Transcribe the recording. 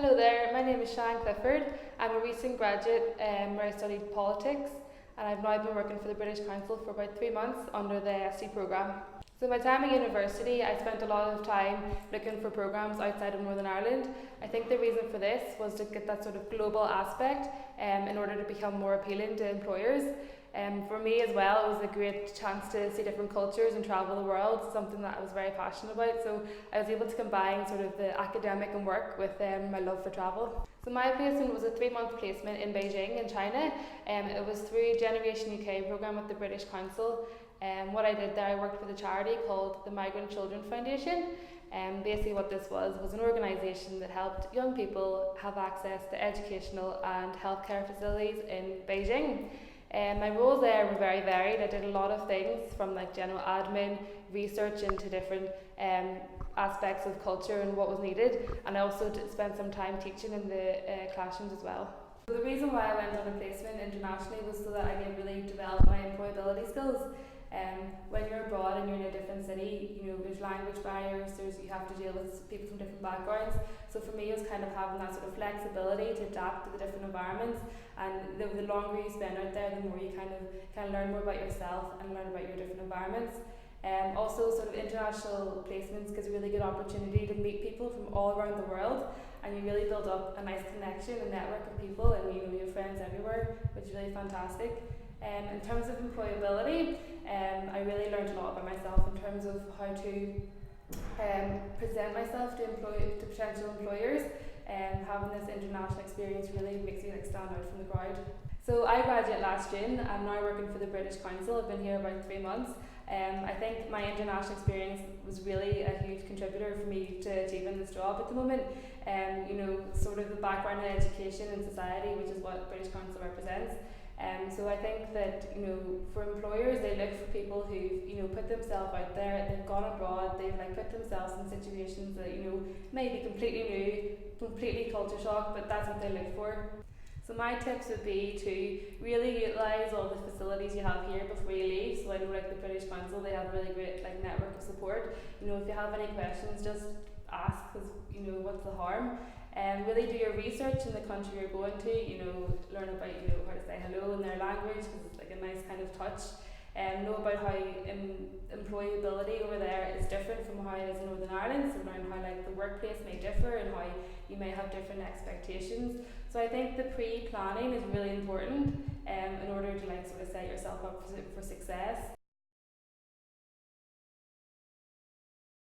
Hello there, my name is Sian Clifford. I'm a recent graduate where I studied politics, and I've now been working for the British Council for about 3 months under the IAESTE programme. So my time at university, I spent a lot of time looking for programmes outside of Northern Ireland. I think the reason for this was to get that sort of global aspect in order to become more appealing to employers. For me as well, it was a great chance to see different cultures and travel the world, something that I was very passionate about. So I was able to combine sort of the academic and work with my love for travel. So my placement was a 3-month placement in Beijing in China. It was through Generation UK programme with the British Council. What I did there, I worked with a charity called the Migrant Children Foundation. Basically what this was an organisation that helped young people have access to educational and healthcare facilities in Beijing. My roles there were very varied. I did a lot of things from like general admin, research into different aspects of culture and what was needed, and I also spent some time teaching in the classrooms as well. So the reason why I went on a placement internationally was so that I could really develop my employability skills. When you're abroad and you're in a different city, there's language barriers, you have to deal with people from different backgrounds. So for me, it was kind of having that sort of flexibility to adapt to the different environments. And the longer you spend out there, the more you kind of learn more about yourself and learn about your different environments. Also, sort of international placements gives a really good opportunity to meet people from all around the world, and you really build up a nice connection and network of people, and you have friends everywhere, which is really fantastic. In terms of employability, I really learned a lot about myself in terms of how to present myself to potential employers. Having this international experience really makes me stand out from the crowd. So I graduated last June. I'm now working for the British Council. I've been here about 3 months. I think my international experience was really a huge contributor for me to achieving this job at the moment. Sort of the background in education and society, which is what British Council represents. So I think that for employers, they look for people who put themselves out there. They've gone abroad. They've put themselves in situations that may be completely new, completely culture shock, but that's what they look for. So my tips would be to really utilise all the facilities you have here before you leave. So I know the British Council, they have a really great network of support. If you have any questions, just ask, because what's the harm? Really do your research in the country you're going to. Learn about how to say hello in their language, because it's a nice kind of touch. Know about how employability over there is different from how it is in Northern Ireland. So learn how the workplace may differ and how you may have different expectations. So I think the pre-planning is really important in order to sort of set yourself up for success.